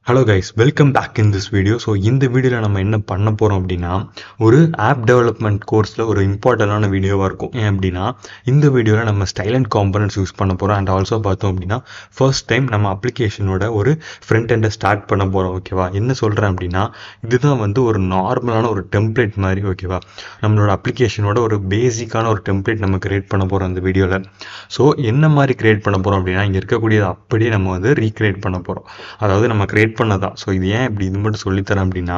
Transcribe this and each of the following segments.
Hello guys, welcome back in this video. So இந்த வீடியோவில் நம்ம என்ன பண்ண போகிறோம் அப்படின்னா, ஒரு ஆப் டெவலப்மெண்ட் கோர்ஸில் ஒரு இம்பார்ட்டண்டான வீடியோவாக இருக்கும். ஏன் அப்படின்னா, இந்த வீடியோவில் நம்ம ஸ்டைல் அண்ட் காம்பனன்ட்ஸ் யூஸ் பண்ண போகிறோம். அண்ட் ஆல்சோ பார்த்தோம் அப்படின்னா, ஃபர்ஸ்ட் டைம் நம்ம அப்ளிகேஷனோட ஒரு ஃப்ரண்ட் எண்டை ஸ்டார்ட் பண்ண போகிறோம். ஓகேவா? என்ன சொல்கிறேன் அப்படின்னா, இதுதான் வந்து ஒரு நார்மலான ஒரு டெம்ப்ளேட் மாதிரி. ஓகேவா? நம்மளோட அப்ளிகேஷனோட ஒரு பேசிக்கான ஒரு டெம்ப்ளேட் நம்ம கிரியேட் பண்ண போகிறோம் அந்த வீடியோவில். ஸோ என்ன மாதிரி கிரியேட் பண்ண போகிறோம் அப்படின்னா, இங்கே இருக்கக்கூடியது அப்படியே நம்ம வந்து ரீக்ரியேட் பண்ண போகிறோம். அதாவது நம்ம கிரியேட் பண்ணதான். ஸோ இது ஏன் இப்படி இது மட்டும் சொல்லித்தரேன் அப்படின்னா,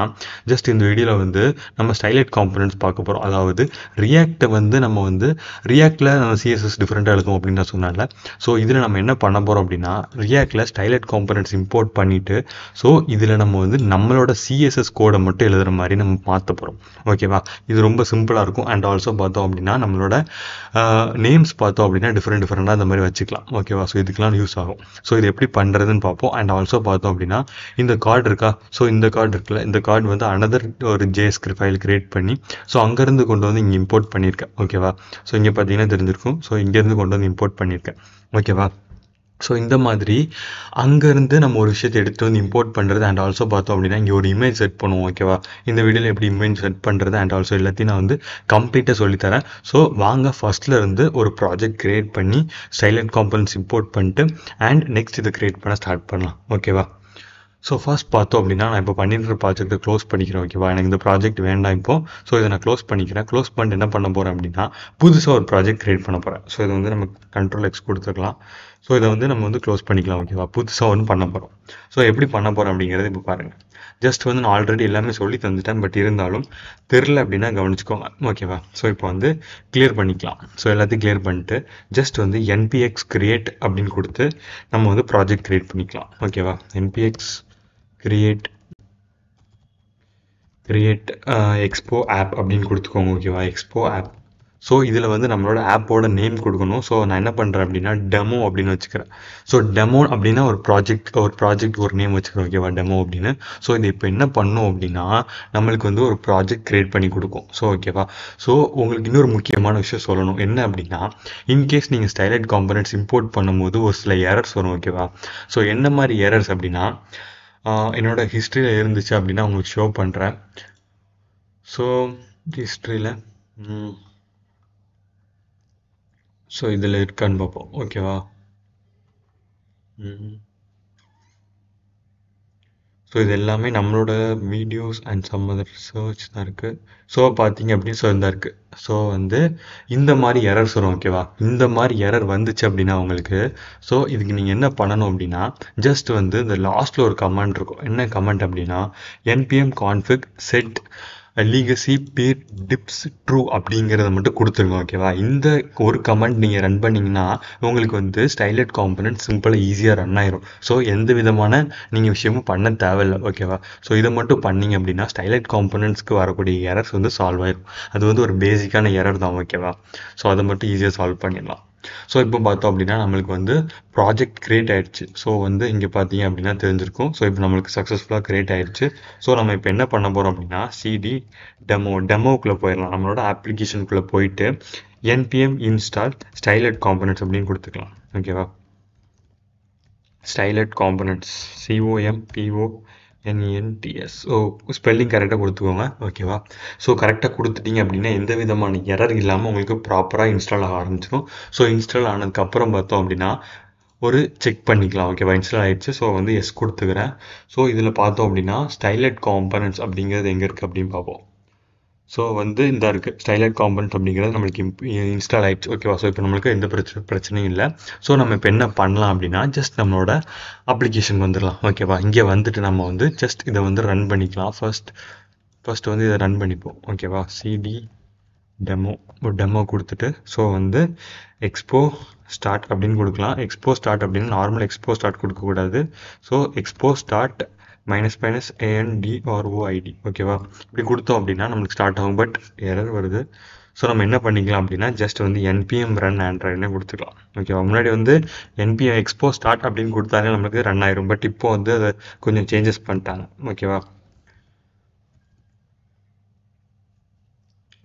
ஜஸ்ட் இந்த வீடியோவில் வந்து நம்ம ஸ்டைலைட் காம்பனன்ட்ஸ் பார்க்க போகிறோம். அதாவது ரியாக்டை வந்து நம்ம வந்து ரியாக்டில் நம்ம சிஎஸ்எஸ் டிஃப்ரெண்ட்டாக எழுதும் அப்படின்னு நான் சொன்னால. ஸோ இதில் நம்ம என்ன பண்ண போகிறோம் அப்படின்னா, ரியாக்டில் ஸ்டைலைட் காம்பனன்ட்ஸ் இம்போர்ட் பண்ணிவிட்டு, ஸோ இதில் நம்ம வந்து நம்மளோட சிஎஸ்எஸ் கோடை மட்டும் எழுதுகிற மாதிரி நம்ம மாற்ற போகிறோம். ஓகேவா? இது ரொம்ப சிம்பிளாக இருக்கும். அண்ட் ஆல்சோ பார்த்தோம் அப்படின்னா, நம்மளோட நேம்ஸ் பார்த்தோம் அப்படின்னா டிஃப்ரெண்ட்டாக அந்த மாதிரி வச்சுக்கலாம். ஓகேவா? ஸோ இதுக்கெலாம் யூஸ் ஆகும். ஸோ இது எப்படி பண்ணுறதுன்னு பார்ப்போம். அண்ட் ஆல்சோ பார்த்தோம் அப்படின்னா, இந்த கார்டு இருக்கா? ஸோ இந்த கார்டு இருக்குல்ல, இந்த கார்டு வந்து அனதர் ஒரு ஜேஎஸ்கிரிப்ட் ஃபைல் கிரியேட் பண்ணி, ஸோ அங்கேருந்து கொண்டு வந்து இங்கே இம்போர்ட் பண்ணியிருக்கேன். ஓகேவா? ஸோ இங்கே பார்த்தீங்கன்னா தெரிஞ்சிருக்கும். ஸோ இங்கேருந்து கொண்டு வந்து இம்போர்ட் பண்ணியிருக்கேன். ஓகேவா? ஸோ இந்த மாதிரி அங்கேருந்து நம்ம ஒரு விஷயத்தை எடுத்துகிட்டு வந்து இம்போர்ட் பண்ணுறது. அண்ட் ஆல்சோ பார்த்தோம் அப்படின்னா, இங்கே ஒரு இமேஜ் செட் பண்ணுவோம். ஓகேவா? இந்த வீடியோவில் எப்படி இமேஜ் செட் பண்ணுறது அண்ட் ஆல்சோ எல்லாத்தையும் நான் வந்து கம்ப்ளீட்டாக சொல்லித்தரேன். ஸோ வாங்க ஃபஸ்ட்டில் இருந்து ஒரு ப்ராஜெக்ட் க்ரியேட் பண்ணி ஸ்டைலைட் காம்பனன்ட்ஸ் இம்போர்ட் பண்ணிட்டு அண்ட் நெக்ஸ்ட் இதை க்ரியேட் பண்ண ஸ்டார்ட் பண்ணலாம். ஓகேவா? ஸோ ஃபர்ஸ்ட் பார்த்தோம் அப்படின்னா, நான் இப்போ பண்ணிடுற ப்ராஜெக்ட்டை க்ளோஸ் பண்ணிக்கிறேன். ஓகேவா? எனக்கு இந்த ப்ராஜெக்ட் வேண்டாம் இப்போ. ஸோ இதை நான் க்ளோஸ் பண்ணிக்கிறேன். க்ளோஸ் பண்ணிட்டு என்ன பண்ண போகிறேன் அப்படின்னா, புதுசாக ஒரு ப்ராஜெக்ட் க்ரியேட் பண்ண போகிறேன். ஸோ இதை வந்து நம்ம கண்ட்ரோல் எக்ஸ் கொடுத்துக்கலாம். ஸோ இதை வந்து நம்ம வந்து க்ளோஸ் பண்ணிக்கலாம். ஓகேவா? புதுசாக ஒன்று பண்ண போகிறோம். ஸோ எப்படி பண்ண போகிறோம் அப்படிங்கிறது இப்போ பாருங்கள். ஜஸ்ட் வந்து நான் ஆல்ரெடி எல்லாமே சொல்லி தந்துட்டேன். பட் இருந்தாலும் தெரில அப்படின்னா கவனிச்சுக்கோங்க. ஓகேவா? ஸோ இப்போ வந்து கிளியர் பண்ணிக்கலாம். ஸோ எல்லாத்தையும் கிளியர் பண்ணிட்டு ஜஸ்ட் வந்து npx create அப்படின்னு கொடுத்து நம்ம வந்து ப்ராஜெக்ட் க்ரியேட் பண்ணிக்கலாம். ஓகேவா? npx create expo app அப்படின்னு கொடுத்துக்கோங்க. ஓகேவா? expo app. ஸோ இதில் வந்து நம்மளோட ஆப்போட நேம் கொடுக்கணும். ஸோ நான் என்ன பண்ணுறேன் அப்படின்னா, டெமோ அப்படின்னு வச்சுக்கிறேன். ஸோ டெமோ அப்படின்னா ஒரு ப்ராஜெக்ட் ஒரு நேம் வச்சுக்கிறேன். ஓகேவா? டெமோ அப்படின்னு. ஸோ இது இப்போ என்ன பண்ணும் அப்படின்னா, நம்மளுக்கு வந்து ஒரு ப்ராஜெக்ட் க்ரியேட் பண்ணி கொடுக்கும். ஸோ ஓகேவா? ஸோ உங்களுக்கு இன்னொரு முக்கியமான விஷயம் சொல்லணும். என்ன அப்படின்னா, இன்கேஸ் நீங்கள் ஸ்டைலைட் காம்பனன்ட்ஸ் இம்போர்ட் பண்ணும்போது ஒரு சில எரர்ஸ் வரும். ஓகேவா? ஸோ என்ன மாதிரி எரர்ஸ் அப்படின்னா, என்னோட ஹிஸ்ட்ரியில் இருந்துச்சு அப்படின்னா உங்களுக்கு ஷோ பண்ணுறேன். ஸோ ஹிஸ்ட்ரியில் ஸோ இதில் இருக்கான்னு பார்ப்போம். ஓகேவா? ஸோ இது எல்லாமே நம்மளோட videos and some other search தான் இருக்குது. ஸோ பார்த்தீங்க அப்படின்னு சொல்லி இருக்குது. ஸோ வந்து இந்த மாதிரி எரர்ஸ் வரும். ஓகேவா? இந்த மாதிரி எரர் வந்துச்சு அப்படின்னா உங்களுக்கு, ஸோ இதுக்கு நீங்கள் என்ன பண்ணணும் அப்படின்னா, ஜஸ்ட் வந்து இந்த லாஸ்ட்டில் ஒரு கமெண்ட் இருக்கும். என்ன கமெண்ட் அப்படின்னா, npm config set legacy peer dips true அப்படிங்கிறத மட்டும் கொடுத்துருங்க. ஓகேவா? இந்த ஒரு கமெண்ட் நீங்கள் ரன் பண்ணிங்கன்னா உங்களுக்கு வந்து ஸ்டைலைட் காம்பனன்ட் சிம்பிளாக ஈஸியாக ரன் ஆயிரும். ஸோ எந்த விதமான நீங்கள் விஷயமும் பண்ண தேவையில்லை. ஓகேவா? ஸோ இதை மட்டும் பண்ணிங்க அப்படின்னா ஸ்டைலைட் காம்பனன்ட்ஸ்க்கு வரக்கூடிய எரர்ஸ் வந்து சால்வ் ஆயிரும். அது வந்து ஒரு பேசிக்கான எரர் தான். ஓகேவா? ஸோ அதை மட்டும் ஈஸியாக சால்வ் பண்ணிடலாம். ஸோ இப்போ பார்த்தோம் அப்படின்னா நம்மளுக்கு வந்து ப்ராஜெக்ட் க்ரியேட் ஆகிடுச்சு. ஸோ வந்து இங்கே பார்த்தீங்க அப்படின்னா தெரிஞ்சிருக்கும். ஸோ இப்போ நம்மளுக்கு சக்ஸஸ்ஃபுல்லாக க்ரியேட் ஆகிடுச்சு. ஸோ நம்ம இப்போ என்ன பண்ண போகிறோம் அப்படின்னா, சிடி டெமோக்குள்ளே போயிடலாம். நம்மளோட அப்ளிகேஷனுக்குள்ளே போயிட்டு npm install ஸ்டைலைட் காம்பனன்ட்ஸ் அப்படின்னு கொடுத்துக்கலாம். ஓகேவா? ஸ்டைலைட் காம்பனன்ட்ஸ் COMPONENTS. ஸோ ஸ்பெல்லிங் கரெக்டாக கொடுத்துக்கோங்க. ஓகேவா? ஸோ கரெக்டாக கொடுத்துட்டீங்க அப்படின்னா எந்த விதமான எரர் இல்லாமல் உங்களுக்கு ப்ராப்பராக இன்ஸ்டால் ஆக ஆரம்பிச்சிடும். ஸோ இன்ஸ்டால் ஆனதுக்கப்புறம் பார்த்தோம் அப்படின்னா ஒரு செக் பண்ணிக்கலாம். ஓகேவா? இன்ஸ்டால் ஆகிடுச்சு. ஸோ வந்து எஸ் கொடுத்துக்கிறேன். ஸோ இதில் பார்த்தோம் அப்படின்னா ஸ்டைலைட் காம்பனன்ட்ஸ் அப்படிங்கிறது எங்கே இருக்குது அப்படின்னு பார்ப்போம். ஸோ வந்து இந்த இருக்குது ஸ்டைலைட் காம்பனன்ட் அப்படிங்கிறது நம்மளுக்கு இன்ஸ்டால் ஆகிடுச்சு. ஓகேவா? ஸோ இப்போ நம்மளுக்கு எந்த பிரச்சனையும் இல்லை. ஸோ நம்ம இப்போ என்ன பண்ணலாம் அப்படின்னா, ஜஸ்ட் நம்மளோட அப்ளிகேஷன் வந்துடலாம். ஓகேவா? இங்கே வந்துட்டு நம்ம வந்து ஜஸ்ட் இதை வந்து ரன் பண்ணிக்கலாம். ஃபர்ஸ்ட் வந்து இதை ரன் பண்ணிப்போம். ஓகேவா? சிடி டெமோ கொடுத்துட்டு ஸோ வந்து எக்ஸ்போ ஸ்டார்ட் அப்படின்னு கொடுக்கலாம். எக்ஸ்போ ஸ்டார்ட் அப்படின்னு நார்மல் எக்ஸ்போ ஸ்டார்ட் கொடுக்கக்கூடாது. So expo start -ANDROID. ஓகேவா? இப்படி கொடுத்தோம் அப்படின்னா நம்மளுக்கு ஸ்டார்ட் ஆகும். பட் எரர் வருது. ஸோ நம்ம என்ன பண்ணிக்கலாம் அப்படின்னா, ஜஸ்ட் வந்து npm run androidனு கொடுத்துக்கலாம். ஓகேவா? முன்னாடி வந்து npm expo start அப்படின்னு கொடுத்தாலே நம்மளுக்கு ரன் ஆயிரும். பட் இப்போ வந்து அதை கொஞ்சம் சேஞ்சஸ் பண்ணிட்டாங்க. ஓகேவா?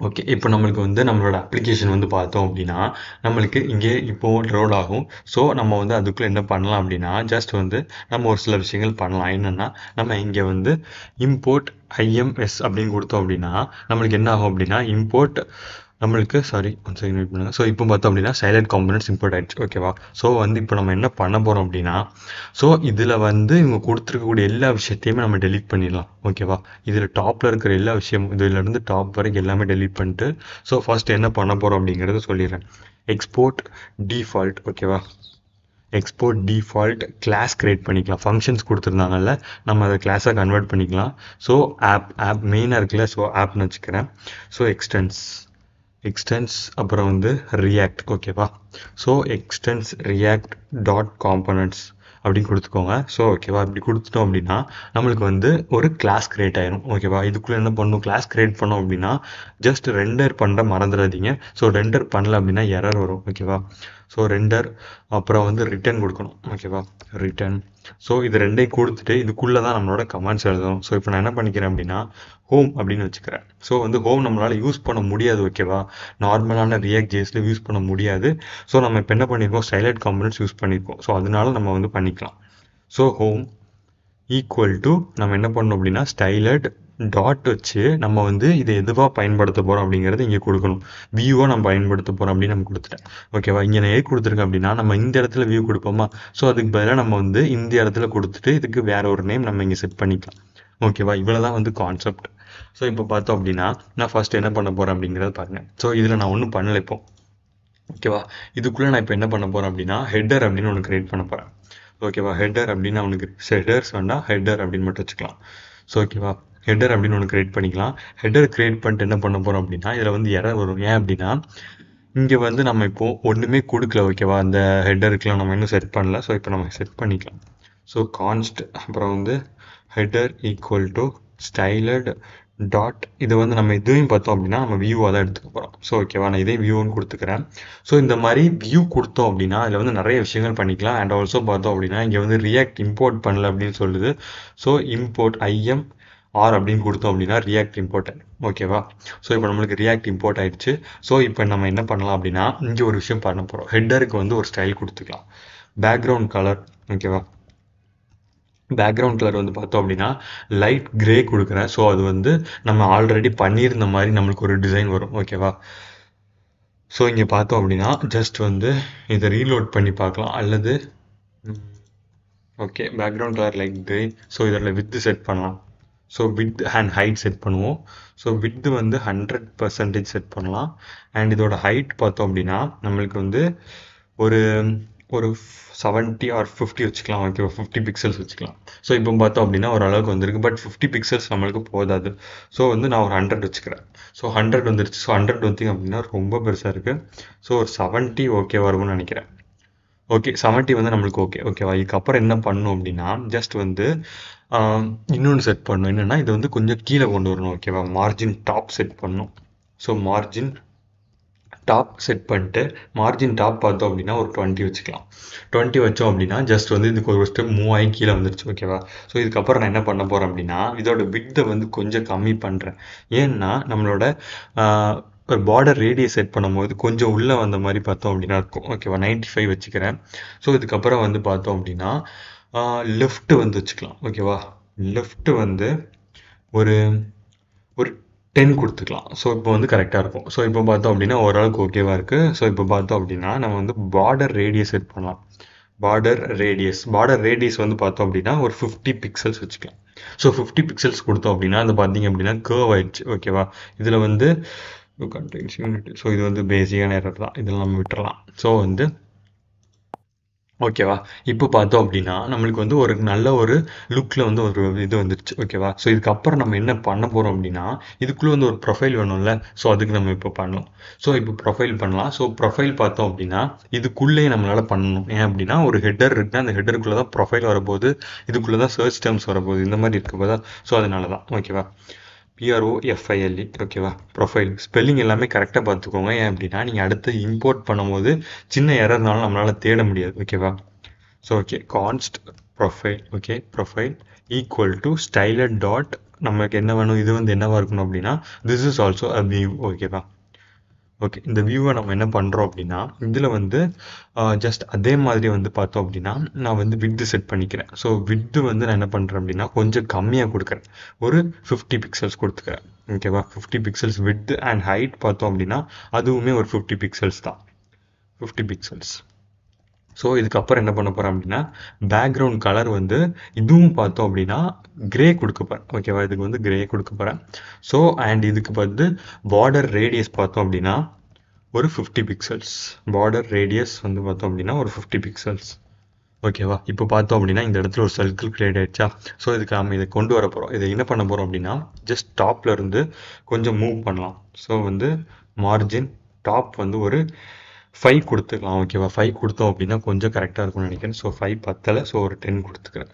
ஓகே. இப்போ நம்மளுக்கு வந்து நம்மளோட அப்ளிகேஷன் வந்து பார்த்தோம் அப்படின்னா, நம்மளுக்கு இங்கே இப்போ லோட் ஆகும். ஸோ நம்ம வந்து அதுக்குள்ள என்ன பண்ணலாம் அப்படின்னா, ஜஸ்ட் வந்து நம்ம ஒரு சில விஷயங்கள் பண்ணலாம். என்னன்னா, நம்ம இங்கே வந்து இம்போர்ட் IMS அப்படின்னு கொடுத்தோம் அப்படின்னா, நம்மளுக்கு என்ன ஆகும் அப்படின்னா, இம்போர்ட் நம்மளுக்கு சாரி ஒன் செகண்ட் வெயிட் பண்ணுங்க. ஸோ இப்போ பார்த்தோம் அப்படின்னா சைலண்ட் காம்பனன்ட்ஸ் இம்போர்ட் ஆயிடுச்சு. ஓகேவா? ஸோ வந்து இப்போ நம்ம என்ன பண்ண போகிறோம் அப்படின்னா, ஸோ இதில் வந்து இவங்க கொடுத்துருக்கக்கூடிய எல்லா விஷயத்தையுமே நம்ம டெலீட் பண்ணிடலாம். ஓகேவா? இதில் டாப்பில் இருக்கிற எல்லா விஷயமும் இதிலேருந்து டாப் வரைக்கும் எல்லாமே டெலீட் பண்ணிட்டு, ஸோ ஃபர்ஸ்ட் என்ன பண்ண போகிறோம் அப்படிங்கிறத சொல்லிடுறேன். Export default. ஓகேவா? எக்ஸ்போர்ட் டிஃபால்ட் கிளாஸ் கிரியேட் பண்ணிக்கலாம். ஃபங்க்ஷன்ஸ் கொடுத்துருந்தாங்கல்ல, நம்ம அதை கிளாஸாக கன்வெர்ட் பண்ணிக்கலாம். ஸோ ஆப் மெயினாக இருக்குல்ல, ஸோ ஆப்னு வச்சுக்கிறேன். ஸோ எக்ஸ்டென்ஸ் அப்புறம் வந்து ரியாக்ட். ஓகேவா? So extends react dot components அப்படின்னு கொடுத்துக்கோங்க. ஸோ ஓகேவா? இப்படி கொடுத்துட்டோம் அப்படின்னா நம்மளுக்கு வந்து ஒரு கிளாஸ் கிரியேட் ஆயிரும். ஓகேவா? இதுக்குள்ளே என்ன பண்ணணும், கிளாஸ் கிரியேட் பண்ணோம் அப்படின்னா ஜஸ்ட் ரெண்டர் பண்ண மறந்துடாதீங்க. ஸோ ரெண்டர் பண்ணல அப்படின்னா எரர் வரும். ஓகேவா? ஸோ ரெண்டர் அப்புறம் வந்து ரிட்டர்ன் கொடுக்கணும். ஓகேவா? ரிட்டர்ன். ஸோ இது ரெண்டையும் கொடுத்துட்டு இதுக்குள்ளே தான் நம்மளோட கமெண்ட்ஸ் எழுதணும். ஸோ இப்போ நான் என்ன பண்ணிக்கிறேன் அப்படின்னா ஹோம் அப்படின்னு வச்சுக்கிறேன். ஸோ வந்து ஹோம் நம்மளால் யூஸ் பண்ண முடியாது. ஓகேவா? நார்மலான ரியாக்ட் ஜேஸில் யூஸ் பண்ண முடியாது. ஸோ நம்ம இப்போ என்ன பண்ணியிருக்கோம், சைலண்ட் காம்பனன்ட்ஸ் யூஸ் பண்ணியிருக்கோம். ஸோ அதனால நம்ம வந்து பண்ணிக்கலாம். ஸோ ஹோம் ஈக்குவல் டு நம்ம என்ன பண்ணணும் அப்படின்னா ஸ்டைலட் டாட் வச்சு நம்ம வந்து இதை எதுவாக பயன்படுத்த போகிறோம் அப்படிங்கிறது இங்கே கொடுக்கணும். வியூவாக நம்ம பயன்படுத்த போகிறோம் அப்படின்னு நம்ம கொடுத்துட்டேன். ஓகேவா? இங்கே நான் எது கொடுத்துருக்கேன் அப்படின்னா நம்ம இந்த இடத்துல வியூ கொடுப்போமா, ஸோ அதுக்கு பதிலாக நம்ம வந்து இந்த இடத்துல கொடுத்துட்டு இதுக்கு வேற ஒரு நேம் நம்ம இங்கே செட் பண்ணிக்கலாம். ஓகேவா? இவ்வளோதான் வந்து கான்செப்ட். ஸோ இப்போ பார்த்தோம் அப்படின்னா நான் ஃபர்ஸ்ட் என்ன பண்ண போகிறேன் அப்படிங்கிறத பாருங்க. ஸோ இதில் நான் ஒன்றும் பண்ணல இப்போ. ஓகேவா? இதுக்குள்ளே நான் இப்போ என்ன பண்ண போகிறேன் அப்படின்னா ஹெட்டர் அப்படின்னு ஒன்று கிரியேட் பண்ண போகிறேன். ஓகேவா? ஹெட்டர் அப்படின்னு அவனுக்கு ஹெட்டர்ஸ் வேண்டாம், ஹெட்டர் அப்படின்னு மட்டும் வச்சுக்கலாம். ஸோ ஓகேவா? ஹெட்டர் அப்படின்னு ஒன்று கிரியேட் பண்ணிக்கலாம். ஹெட்டர் கிரியேட் பண்ணிட்டு என்ன பண்ண போகிறோம் அப்படின்னா இதில் வந்து எரர் வரும். ஏன் அப்படின்னா இங்கே வந்து நம்ம இப்போ ஒன்றுமே கொடுக்கல. ஓகேவா? அந்த ஹெட்டருக்குலாம் நம்ம இன்னும் செட் பண்ணல. ஸோ இப்போ நம்ம செட் பண்ணிக்கலாம். ஸோ கான்ஸ்ட் அப்புறம் வந்து header equal to styled dot இது வந்து நம்ம இதையும் பார்த்தோம் அப்படின்னா நம்ம வியூவாக தான் எடுத்துக்க போகிறோம். ஸோ ஓகேவா? நான் இதே வியூன்னு கொடுத்துக்கிறேன். ஸோ இந்த மாதிரி வியூ கொடுத்தோம் அப்படின்னா அதில் வந்து நிறைய விஷயங்கள் பண்ணிக்கலாம். அண்ட் ஆல்சோ பார்த்தோம் அப்படின்னா இங்கே வந்து ரியாக்ட் இம்போர்ட் பண்ணல அப்படின்னு சொல்லுது. ஸோ இம்போர்ட் IMR அப்படின்னு கொடுத்தோம் அப்படின்னா ரியாக்ட் இம்போர்ட். ஓகேவா? ஸோ இப்போ நம்மளுக்கு ரியாக்ட் இம்போர்ட் ஆயிடுச்சு. ஸோ இப்போ நம்ம என்ன பண்ணலாம் அப்படின்னா இங்கே ஒரு விஷயம் பண்ண போகிறோம். ஹெட்டருக்கு வந்து ஒரு ஸ்டைல் கொடுத்துக்கலாம். Background colour. ஓகேவா? பேக்ரவுண்ட் கலர் வந்து பார்த்தோம் அப்படின்னா லைட் கிரே கொடுக்குறேன். ஸோ அது வந்து நம்ம ஆல்ரெடி பண்ணியிருந்த மாதிரி நம்மளுக்கு ஒரு டிசைன் வரும். ஓகேவா? ஸோ இங்கே பார்த்தோம் அப்படின்னா ஜஸ்ட் வந்து இதை ரீலோட் பண்ணி பார்க்கலாம். அல்லது okay background colour light grey. So இதில் வித்து செட் பண்ணலாம். So width and height set பண்ணுவோம். ஸோ வித்து வந்து 100% செட் பண்ணலாம். அண்ட் இதோட ஹைட் பார்த்தோம் அப்படின்னா நம்மளுக்கு வந்து ஒரு ஒரு 70 ஆர் 50 வச்சுக்கலாம். ஓகேவா? 50 பிக்சல்ஸ் வச்சுக்கலாம். ஸோ இப்போ பார்த்தோம் அப்படின்னா ஓரளவுக்கு வந்திருக்கு. பட் 50 பிக்சல்ஸ் நம்மளுக்கு போதாது. ஸோ வந்து நான் ஒரு 100 வச்சுக்கிறேன். ஸோ 100 வந்துருச்சு. ஸோ 100 வந்தீங்க அப்படின்னா ரொம்ப பெருசாக இருக்குது. ஸோ ஒரு 70 ஓகேவா இருக்கும்னு நினைக்கிறேன். ஓகே 70 வந்து நம்மளுக்கு ஓகே. ஓகேவா? இதுக்கப்புறம் என்ன பண்ணணும் அப்படின்னா ஜஸ்ட் வந்து இன்னொன்று செட் பண்ணணும். என்னென்னா இது வந்து கொஞ்சம் கீழே கொண்டு வரணும். ஓகேவா? மார்ஜின் டாப் செட் பண்ணணும். ஸோ மார்ஜின் டாப் செட் பண்ணிட்டு மார்ஜின் டாப் பார்த்தோம் அப்படின்னா ஒரு 20 வச்சுக்கலாம். 20 வச்சோம் அப்படின்னா ஜஸ்ட் வந்து இதுக்கு ஒரு ஸ்டெப் மூவ் ஆகி கீழே வந்துருச்சு. ஓகேவா? ஸோ இதுக்கப்புறம் நான் என்ன பண்ண போகிறேன் அப்படின்னா இதோட விட்த்தை வந்து கொஞ்சம் கம்மி பண்ணுறேன். ஏன்னா நம்மளோட ஒரு பார்டர் ரேடியஸ் செட் பண்ணும்போது கொஞ்சம் உள்ளே வந்த மாதிரி பார்த்தோம் அப்படின்னா இருக்கும். ஓகேவா? 95 வச்சுக்கிறேன். ஸோ இதுக்கப்புறம் வந்து பார்த்தோம் அப்படின்னா லெஃப்ட் வந்து வச்சுக்கலாம். ஓகேவா? லெஃப்ட் வந்து ஒரு ஒரு 10 கொடுத்துக்கலாம். ஸோ இப்போ வந்து கரெக்டாக இருக்கும். ஸோ இப்போ பார்த்தோம் அப்படின்னா ஓரளவுக்கு ஓகேவா இருக்குது. ஸோ இப்போ பார்த்தோம் அப்படின்னா நம்ம வந்து பார்டர் ரேடியஸ் செட் பண்ணலாம். பார்டர் ரேடியஸ் வந்து பார்த்தோம் அப்படின்னா ஒரு 50 பிக்சல்ஸ் வச்சுக்கலாம். ஸோ 50 பிக்சல்ஸ் கொடுத்தோம் அப்படின்னா அது பார்த்தீங்க அப்படின்னா கர்வ் ஆயிடுச்சு. ஓகேவா? இதில் வந்து கண்டென்ஸ் யூனிட். ஸோ இது வந்து பேசிக்கான எரர் தான். இதில் நம்ம விட்டுறலாம். ஸோ வந்து ஓகேவா? இப்போ பார்த்தோம் அப்படின்னா நம்மளுக்கு வந்து ஒரு நல்ல ஒரு லுக்கில் வந்து ஒரு இது வந்துருச்சு. ஓகேவா? ஸோ இதுக்கப்புறம் நம்ம என்ன பண்ண போகிறோம் அப்படின்னா இதுக்குள்ளே வந்து ஒரு ப்ரொஃபைல் வேணும்ல. ஸோ அதுக்கு நம்ம இப்போ பண்ணலாம். ஸோ இப்போ ப்ரொஃபைல் பண்ணலாம். ஸோ ப்ரொஃபைல் பார்த்தோம் அப்படின்னா இதுக்குள்ளேயே நம்மளால் பண்ணணும். ஏன் அப்படின்னா ஒரு ஹெட்டர் இருக்குன்னா அந்த ஹெட்டருக்குள்ளே தான் ப்ரொஃபைல் வரப்போகுது. இதுக்குள்ளே தான் சர்ச் டேர்ம்ஸ் வரப்போகுது. இந்த மாதிரி இருக்க போதா. ஸோ அதனால தான். ஓகேவா? PROFILE. ஓகேவா? ப்ரொஃபைல் ஸ்பெல்லிங் எல்லாமே கரெக்டாக பார்த்துக்கோங்க. ஏன் அப்படின்னா நீங்கள் அடுத்து இம்போர்ட் பண்ணும்போது சின்ன எரர்னாலும் நம்மளால் தேட முடியாது. ஓகேவா? So okay const profile. Okay profile equal to styled dot நமக்கு என்ன வேணும், இது வந்து என்னவா இருக்கணும் அப்படின்னா this is also a view. ஓகேவா? ஓகே, இந்த வியூவை நம்ம என்ன பண்ணுறோம் அப்படின்னா இதில் வந்து ஜஸ்ட் அதே மாதிரி வந்து பார்த்தோம் அப்படின்னா நான் வந்து வித்து செட் பண்ணிக்கிறேன். ஸோ வித்து வந்து நான் என்ன பண்ணுறேன் அப்படின்னா கொஞ்சம் கம்மியாக கொடுக்குறேன், ஒரு 50 பிக்சல்ஸ் கொடுத்துக்கிறேன். ஓகேவா? 50 பிக்சல்ஸ் வித்து அண்ட் ஹைட் பார்த்தோம் அப்படின்னா அதுவுமே ஒரு 50 பிக்சல்ஸ் தான், 50 பிக்சல்ஸ். ஸோ இதுக்கப்புறம் என்ன பண்ண போகிறேன் அப்படின்னா பேக்ரவுண்ட் கலர் வந்து இதுவும் பார்த்தோம் அப்படின்னா கிரே கொடுக்க போகிறேன். ஓகேவா? இதுக்கு வந்து கிரே கொடுக்க போகிறேன். ஸோ அண்ட் இதுக்கு வந்து பார்டர் ரேடியஸ் பார்த்தோம் அப்படின்னா ஒரு 50 பிக்சல்ஸ். பார்டர் ரேடியஸ் வந்து பார்த்தோம் அப்படின்னா ஒரு 50 பிக்சல்ஸ். ஓகேவா? இப்போ பார்த்தோம் அப்படின்னா இந்த இடத்துல ஒரு சர்க்கிள் கிரியேட் ஆயிடுச்சா? ஸோ இதுக்கு நம்ம இதை கொண்டு வர போகிறோம். இதை என்ன பண்ண போகிறோம் அப்படின்னா ஜஸ்ட் டாப்ல இருந்து கொஞ்சம் மூவ் பண்ணலாம். ஸோ வந்து மார்ஜின் டாப் வந்து ஒரு 5 கொடுத்துக்கலாம். ஓகேவா? 5 கொடுத்தோம் அப்படின்னா கொஞ்சம் கரெக்டாக இருக்கும்னு நினைக்கிறேன். ஸோ 5 பத்தலை, ஸோ ஒரு 10 கொடுத்துக்கிறேன்.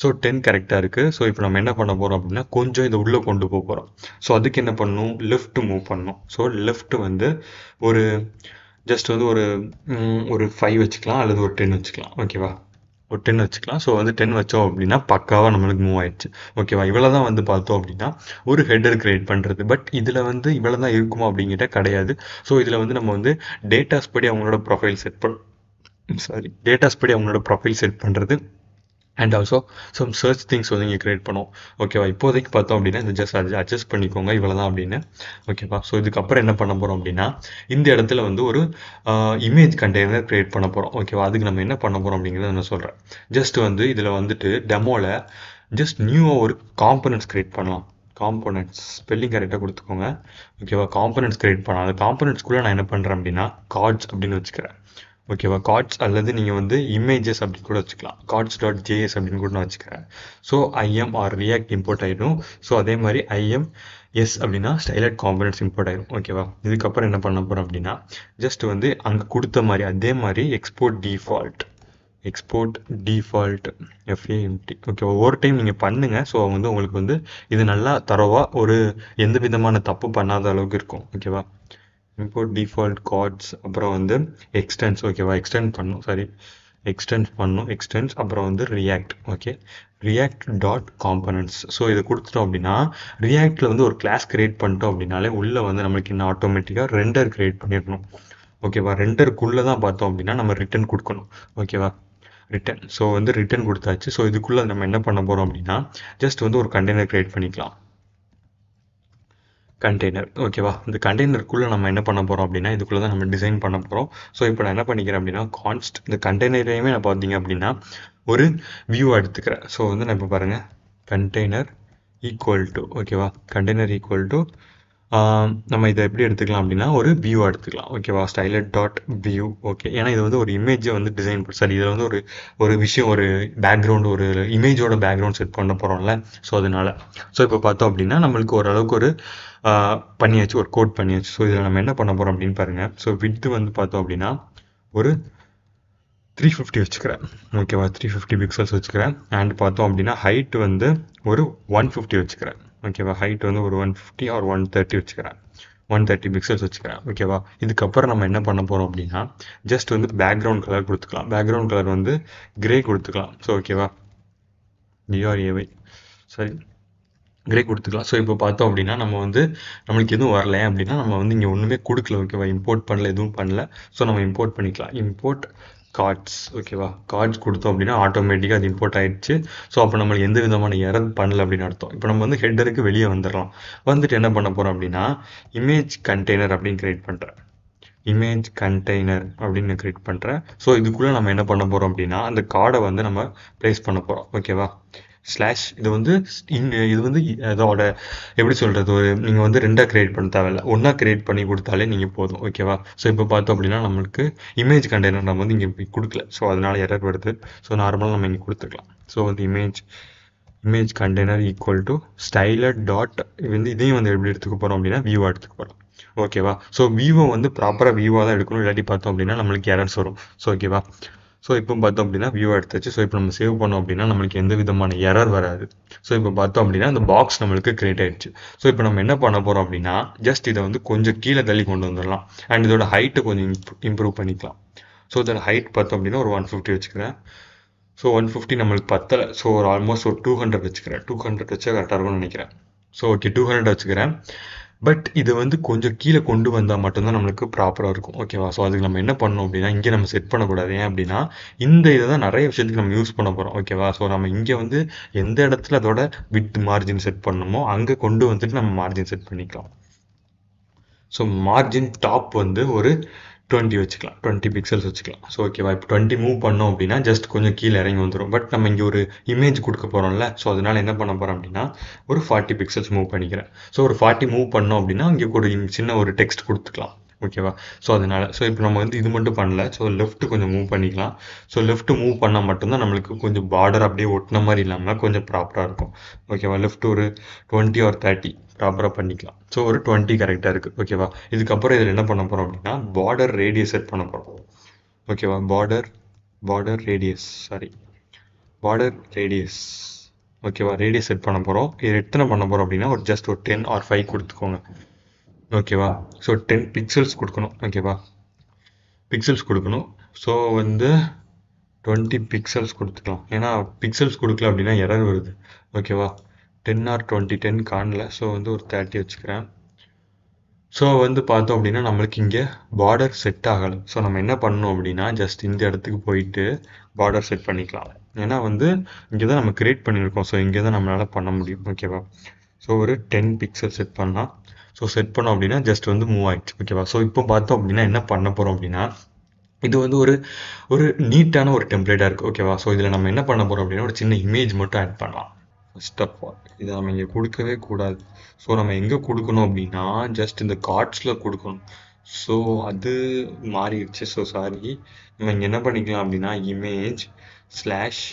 ஸோ 10 கரெக்டாக இருக்குது. ஸோ இப்போ நம்ம என்ன பண்ண போகிறோம் அப்படின்னா கொஞ்சம் இதை உள்ளே கொண்டு போக போகிறோம். ஸோ அதுக்கு என்ன பண்ணணும், லெஃப்ட் மூவ் பண்ணணும். ஸோ லெஃப்ட் வந்து ஒரு ஜஸ்ட் வந்து ஒரு 5 வச்சுக்கலாம் அல்லது ஒரு 10 வச்சுக்கலாம். ஓகேவா? ஒரு 10 வச்சுக்கலாம். ஸோ வந்து 10 வச்சோம் அப்படின்னா பக்காவாக நம்மளுக்கு மூவ் ஆயிடுச்சு. ஓகேவா? இவ்வளோ தான் வந்து பார்த்தோம் அப்படின்னா ஒரு ஹெட்டர் கிரியேட் பண்ணுறது. பட் இதில் வந்து இவ்வளோ தான் இருக்குமா அப்படிங்கிட்ட கிடையாது. ஸோ இதில் வந்து நம்ம வந்து டேட்டாஸ் படி அவங்களோட ப்ரொஃபைல் செட் பண்ணுறது and also some search things வந்து இங்கே கிரியேட் பண்ணுவோம். ஓகேவா? இப்போதைக்கு பார்த்தோம் அப்படின்னா இந்த ஜஸ்ட் அட்ஜஸ்ட் பண்ணிக்கோங்க இவ்வளோ தான் அப்படின்னு. ஓகேவா? ஸோ இதுக்கப்புறம் என்ன பண்ண போகிறோம் அப்படின்னா இந்த இடத்துல வந்து ஒரு இமேஜ் கண்டெய்னர் கிரியேட் பண்ண போகிறோம். ஓகேவா? அதுக்கு நம்ம என்ன பண்ண போகிறோம் அப்படிங்கிறத நான் சொல்கிறேன். ஜஸ்ட் வந்து இதில் வந்துட்டு டெமோவில் ஜஸ்ட் நியூவாக ஒரு காம்பனன்ட்ஸ் கிரியேட் பண்ணலாம். காம்பனன்ட்ஸ் ஸ்பெல்லிங் கரெக்டாக கொடுத்துக்கோங்க. ஓகேவா? காம்பனன்ட்ஸ் கிரியேட் பண்ணலாம். அந்த காம்பனன்ட்ஸ்குள்ளே நான் என்ன பண்ணுறேன் அப்படின்னா கார்ட்ஸ் அப்படின்னு வச்சுக்கிறேன். ஓகேவா? கார்ட்ஸ் அல்லது நீங்கள் வந்து இமேஜஸ் அப்படின்னு கூட வச்சுக்கலாம். cards.js அப்படின்னு கூட நான் வச்சுக்கிறேன். So IM R React import ஆகிடும். ஸோ அதே மாதிரி ஐஎம் எஸ் அப்படின்னா ஸ்டைலட் காம்பனன்ட்ஸ் இம்போர்ட் ஆகிடும். ஓகேவா? இதுக்கப்புறம் என்ன பண்ண போகிறோம் அப்படின்னா ஜஸ்ட் வந்து அங்கே கொடுத்த மாதிரி அதே மாதிரி எக்ஸ்போர்ட் டிஃபால்ட் FAMT. ஓகே, ஒவ்வொரு டைம் நீங்கள் பண்ணுங்கள். ஸோ வந்து உங்களுக்கு வந்து இது நல்லா தரவாக ஒரு எந்த விதமான தப்பு பண்ணாத அளவுக்கு இருக்கும். ஓகேவா? இம்போர்ட் டிஃபால்ட் கார்ட்ஸ், அப்புறம் வந்து எக்ஸ்டென்ஸ். ஓகேவா? எக்ஸ்டென்ஸ் அப்புறம் வந்து react. Okay, react dot components. So இதை கொடுத்துட்டோம் அப்படின்னா ரியாக்டில் வந்து ஒரு கிளாஸ் கிரியேட் பண்ணிட்டோம் அப்படின்னாலே உள்ளே வந்து நம்மளுக்கு இன்னும் ஆட்டோமேட்டிக்காக ரெண்டர் கிரியேட் பண்ணிடணும். ஓகேவா? ரெண்டருக்குள்ளே தான் பார்த்தோம் அப்படின்னா நம்ம ரிட்டர்ன் கொடுக்கணும். ஓகேவா? ரிட்டர்ன். ஸோ வந்து ரிட்டர்ன் கொடுத்தாச்சு. ஸோ இதுக்குள்ளே நம்ம என்ன பண்ண போகிறோம் அப்படின்னா ஜஸ்ட் வந்து ஒரு கண்டெய்னர் கிரியேட் பண்ணிக்கலாம். கண்டெய்னர். ஓகேவா? இந்த கண்டெய்னருக்குள்ளே நம்ம என்ன பண்ண போகிறோம் அப்படின்னா இதுக்குள்ளே தான் நம்ம டிசைன் பண்ண போகிறோம். ஸோ இப்போ நான் என்ன பண்ணிக்கிறேன் அப்படின்னா கான்ஸ்ட் இந்த கண்டெய்னரையுமே நான் பார்த்தீங்க அப்படின்னா ஒரு வியூ எடுத்துக்கிறேன். ஸோ வந்து நான் இப்போ பாருங்கள் கண்டெய்னர் ஈக்குவல் டு, ஓகேவா? கண்டெய்னர் ஈக்குவல் டு நம்ம இதை எப்படி எடுத்துக்கலாம் அப்படின்னா ஒரு வியூ எடுத்துக்கலாம். ஓகேவா? ஸ்டைலட் டாட் வியூ. ஓகே, ஏன்னா இது வந்து ஒரு இமேஜை வந்து டிசைன் சரி இதில் வந்து ஒரு விஷயம், ஒரு பேக்ரவுண்ட், ஒரு இமேஜோட பேக்ரவுண்ட் செட் பண்ண போகிறோம்ல. ஸோ அதனால இப்போ பார்த்தோம் அப்படின்னா நம்மளுக்கு ஓரளவுக்கு ஒரு பண்ணியாச்சு, ஒரு கோட் பண்ணியாச்சு. ஸோ இதில் நம்ம என்ன பண்ண போகிறோம் அப்படின்னு பாருங்கள். ஸோ விட்த் வந்து பார்த்தோம் அப்படின்னா ஒரு 350 வச்சுக்கிறேன். ஓகேவா? 350 பிக்சல்ஸ் வச்சுக்கிறேன். அண்ட் பார்த்தோம் அப்படின்னா ஹைட் வந்து ஒரு 150 வச்சுக்கிறேன். ஓகேவா? ஹைட் வந்து ஒரு 150 ஆர் 130 வச்சுக்கிறேன். 130 பிக்சல்ஸ் வச்சுக்கிறேன். ஓகேவா? இதுக்கப்புறம் நம்ம என்ன பண்ண போகிறோம் அப்படின்னா ஜஸ்ட் வந்து பேக்ரவுண்ட் கலர் கொடுத்துக்கலாம். பேக்ரவுண்ட் கலர் வந்து கிரே கொடுத்துக்கலாம். ஸோ ஓகேவா? GRAY சரி, கிரே கொடுத்துக்கலாம். ஸோ இப்போ பார்த்தோம் அப்படின்னா நம்ம வந்து நம்மளுக்கு எதுவும் வரல அப்படின்னா நம்ம வந்து இங்கே ஒன்றுமே கொடுக்கல. ஓகேவா? இம்போர்ட் பண்ணல, எதுவும் பண்ணல. ஸோ நம்ம இம்போர்ட் பண்ணிக்கலாம். Import cards. ஓகேவா? கார்ட்ஸ் கொடுத்தோம் அப்படின்னா ஆட்டோமேட்டிக்காக அது இம்போர்ட் ஆகிடுச்சு. ஸோ அப்போ நம்மளுக்கு எந்த விதமான எரர் பண்ணல அப்படின்னு அர்த்தம். இப்போ நம்ம வந்து ஹெட்டருக்கு வெளியே வந்துடலாம். வந்துட்டு என்ன பண்ண போகிறோம் அப்படின்னா இமேஜ் கண்டெய்னர் அப்படின்னு கிரியேட் பண்ணுறேன். இமேஜ் கண்டெய்னர் அப்படின்னு கிரியேட் பண்ணுறேன். ஸோ இதுக்குள்ளே நம்ம என்ன பண்ண போகிறோம் அப்படின்னா அந்த கார்டை வந்து நம்ம ப்ளேஸ் பண்ண போகிறோம். ஓகேவா? ஸ்லாஷ் இது வந்து அதோட எப்படி சொல்கிறது, ஒரு நீங்கள் வந்து ரெண்டாக கிரியேட் பண்ண தேவையில்ல, ஒன்றா கிரியேட் பண்ணி கொடுத்தாலே நீங்கள் போதும். ஓகேவா? ஸோ இப்போ பார்த்தோம் அப்படின்னா நம்மளுக்கு இமேஜ் கண்டெய்னர் நம்ம வந்து இங்கே கொடுக்கல. ஸோ அதனால எரர் வருது. ஸோ நார்மலாக நம்ம இங்கே கொடுத்துக்கலாம். ஸோ வந்து image container equal to styled dot வந்து இதையும் வந்து எப்படி எடுத்துக்க போகிறோம் அப்படின்னா வியூவாக எடுத்துக்க போகிறோம். ஓகேவா? ஸோ வியூவை வந்து ப்ராப்பராக வியூவாக தான் எடுக்கணும், இல்லாட்டி பார்த்தோம் அப்படின்னா நம்மளுக்கு எரர்ஸ் வரும். ஸோ ஓகேவா? ஸோ இப்போ பார்த்தோம் அப்படின்னா வியூ எடுத்துச்சு. ஸோ இப்போ நம்ம சேவ் பண்ணோம் அப்படின்னா நம்மளுக்கு எந்த விதமான எரர் வராது. ஸோ இப்போ பார்த்தோம் அப்படின்னா அந்த பாக்ஸ் நம்மளுக்கு கிரியேட் ஆயிடுச்சு. ஸோ இப்போ நம்ம என்ன பண்ண போகிறோம் அப்படின்னா ஜஸ்ட் இதை வந்து கொஞ்சம் கீழே தள்ளி கொண்டு வந்துடலாம். அண்ட் இதோட ஹைட்டை கொஞ்சம் இம்ப்ரூவ் பண்ணிக்கலாம். ஸோ இதோட ஹைட் பார்த்தோம் அப்படின்னா ஒரு 150 வச்சுக்கிறேன். ஸோ 150 நம்மளுக்கு பத்தலை. ஸோ ஒரு ஆல்மோஸ்ட் ஒரு 200 வச்சுக்கிறேன். 200 வச்சா கரெக்டாக இருக்கும்னு நினைக்கிறேன். ஸோ ஓகே 200 வச்சுக்கிறேன். பட் இது வந்து கொஞ்சம் கீழே கொண்டு வந்தால் மட்டும்தான் நம்மளுக்கு ப்ராப்பராக இருக்கும். ஓகேவா? ஸோ அதுக்கு நம்ம என்ன பண்ணணும் அப்படின்னா, இங்கே நம்ம செட் பண்ணக்கூடாது. ஏன் அப்படின்னா இந்த இதை தான் நிறைய விஷயத்துக்கு நம்ம யூஸ் பண்ண போகிறோம். ஓகேவா? ஸோ நம்ம இங்கே வந்து எந்த இடத்துல அதோட வித் மார்ஜின் செட் பண்ணணுமோ அங்கே கொண்டு வந்துட்டு நம்ம மார்ஜின் செட் பண்ணிக்கலாம். ஸோ மார்ஜின் டாப் வந்து ஒரு 20 வச்சுக்கலாம், 20 பிக்சல்ஸ் வச்சுக்கலாம். ஸோ ஓகேவா? இப்போ 20 மூவ் பண்ணோம் அப்படின்னா ஜஸ்ட் கொஞ்சம் கீழே இறங்கி வந்துடும். பட் நம்ம இங்கே ஒரு இமேஜ் கொடுக்க போகிறோம்ல, ஸோ அதனால என்ன பண்ண போகிறோம் அப்படின்னா ஒரு 40 பிக்சல்ஸ் மூவ் பண்ணிக்கிறேன். ஸோ ஒரு 40 மூவ் பண்ணோம் அப்படின்னா இங்கே ஒரு சின்ன ஒரு டெக்ஸ்ட் கொடுத்துக்கலாம். ஓகேவா? ஸோ அதனால இப்போ நம்ம வந்து இது மட்டும் பண்ணல. ஸோ லெஃப்ட் கொஞ்சம் மூவ் பண்ணிக்கலாம். ஸோ லெஃப்ட் மூவ் பண்ணால் மட்டும்தான் நம்மளுக்கு கொஞ்சம் பார்டர் அப்படியே ஒட்டின மாதிரி இல்லாமல் கொஞ்சம் ப்ராப்பராக இருக்கும். ஓகேவா? லெஃப்ட் ஒரு 20 or 30 ப்ராப்பராக பண்ணிக்கலாம். ஸோ ஒரு 20 கரெக்டாக இருக்குது. ஓகேவா? இதுக்கப்புறம் இதில் என்ன பண்ண போகிறோம் அப்படின்னா பார்டர் ரேடியஸ் செட் பண்ண போகிறோம். ஓகேவா? பார்டர் ரேடியஸ் ஓகேவா? ரேடியஸ் செட் பண்ண போகிறோம். இது எத்தனை பண்ண போகிறோம் அப்படின்னா ஒரு ஜஸ்ட் ஒரு 10 or 5 கொடுத்துக்கோங்க. ஓகேவா? ஸோ 10 பிக்சல்ஸ் கொடுக்கணும். ஓகேவா? பிக்சல்ஸ் கொடுக்கணும். ஸோ வந்து 20 பிக்சல்ஸ் கொடுத்துக்கலாம். ஏன்னா பிக்சல்ஸ் கொடுக்கல அப்படின்னா எரர் வருது. ஓகேவா? 10 or 20, 10 காணல. ஸோ வந்து ஒரு 30 வச்சுக்கிறேன். ஸோ வந்து பார்த்தோம் அப்படின்னா நம்மளுக்கு இங்கே பார்டர் செட் ஆகலை. ஸோ நம்ம என்ன பண்ணணும் அப்படின்னா ஜஸ்ட் இந்த இடத்துக்கு போயிட்டு பார்டர் செட் பண்ணிக்கலாம். ஏன்னா வந்து இங்கே தான் நம்ம கிரியேட் பண்ணியிருக்கோம். ஸோ இங்கே தான் நம்மளால் பண்ண முடியும். ஓகேவா? ஸோ ஒரு 10 பிக்சல் செட் பண்ணலாம். ஸோ செட் பண்ணோம் அப்படின்னா ஜஸ்ட் வந்து மூவ் ஆயிடுச்சு. ஓகேவா? ஸோ இப்போ பார்த்தோம் அப்படின்னா என்ன பண்ண போகிறோம் அப்படின்னா இது வந்து ஒரு நீட்டான ஒரு டெம்ப்ளேட்டாக இருக்குது. ஓகேவா? ஸோ இதில் நம்ம என்ன பண்ண போகிறோம் அப்படின்னா ஒரு சின்ன இமேஜ் மட்டும் ஆட் பண்ணலாம். ஃபர்ஸ்ட் ஆஃப் ஆல் இதை நம்ம இங்கே கொடுக்கவே கூடாது. ஸோ நம்ம எங்கே கொடுக்கணும் அப்படின்னா ஜஸ்ட் இந்த கார்ட்ஸில் கொடுக்கணும். ஸோ அது மாறிடுச்சு. So sorry. நம்ம இங்கே என்ன பண்ணிக்கலாம் அப்படின்னா இமேஜ் ஸ்லாஷ்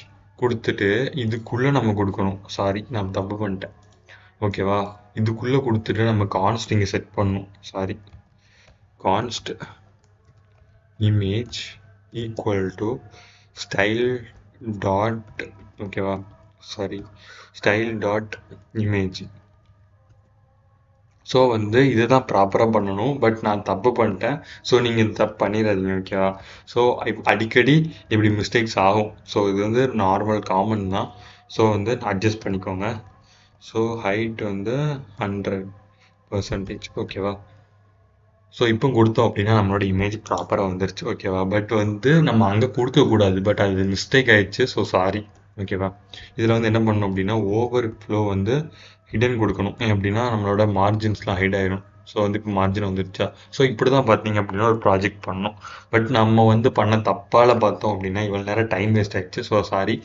கொடுத்துட்டு இதுக்குள்ளே நம்ம கொடுக்கணும். சாரி, நான் தப்பு பண்ணிட்டேன். ஓகேவா? இதுக்குள்ளே கொடுத்துட்டு நம்ம கான்ஸ்ட் இங்கே செட் பண்ணணும். Sorry, const image equal to style dot ஓகேவா? Sorry, style dot image. So வந்து இதை தான் ப்ராப்பராக பண்ணணும். பட் நான் தப்பு பண்ணிட்டேன். ஸோ நீங்கள் இது தப்பு பண்ணிடாதீங்க. ஓகேவா? ஸோ அடிக்கடி இப்படி மிஸ்டேக்ஸ் ஆகும். ஸோ இது வந்து நார்மல் காமன் தான். ஸோ வந்து அட்ஜஸ்ட் பண்ணிக்கோங்க. ஸோ ஹைட் வந்து 100%. ஓகேவா? ஸோ இப்போ கொடுத்தோம் அப்படின்னா நம்மளோட இமேஜ் ப்ராப்பராக வந்துருச்சு. ஓகேவா? பட் வந்து நம்ம அங்கே கொடுக்கக்கூடாது. பட் அது மிஸ்டேக் ஆயிடுச்சு. So sorry. ஓகேவா? இதில் வந்து என்ன பண்ணணும் அப்படின்னா ஓவர் ஃப்ளோ வந்து ஹிடன் கொடுக்கணும். அப்படின்னா நம்மளோட மார்ஜின்ஸ்லாம் ஹைட் ஆயிடும். ஸோ வந்து இப்போ மார்ஜின் வந்துருச்சா? ஸோ இப்படி தான் பார்த்தீங்க அப்படின்னா ஒரு ப்ராஜெக்ட் பண்ணோம். பட் நம்ம வந்து பண்ண தப்பால் பார்த்தோம் அப்படின்னா இவ்வளோ நேரம் டைம் வேஸ்ட் ஆயிடுச்சு. So sorry.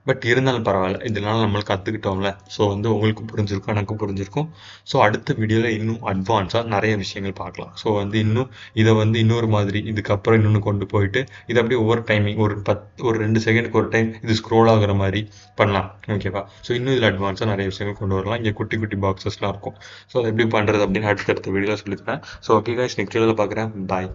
பட் இருந்தாலும் பரவாயில்ல, இதனால நம்மளுக்கு கற்றுக்கிட்டோம்ல. ஸோ வந்து உங்களுக்கு புரிஞ்சிருக்கும், எனக்கும் புரிஞ்சிருக்கும். ஸோ அடுத்த வீடியோவில் இன்னும் அட்வான்ஸாக நிறைய விஷயங்கள் பார்க்கலாம். ஸோ வந்து இன்னும் இதை வந்து இன்னொரு மாதிரி இதுக்கப்புறம் இன்னொன்று கொண்டு போயிட்டு இது அப்படியே ஒவ்வொரு டைமிங் ஒரு 2 செகண்டுக்கு ஒரு டைம் இது ஸ்க்ரோல் ஆகுற மாதிரி பண்ணலாம். ஓகேவா? ஸோ இன்னும் இதில் அட்வான்ஸாக நிறைய விஷயங்கள் கொண்டு வரலாம். இங்கே குட்டி குட்டி பாக்ஸஸ்லாம் இருக்கும். ஸோ அதை எப்படி பண்ணுறது அப்படின்னு அடுத்தடுத்த வீடியோவில் சொல்லித்தரேன். ஸோ ஓகே கைஸ், நெக்ஸ்ட் வீடியோவில் பார்க்குறேன். பாய்.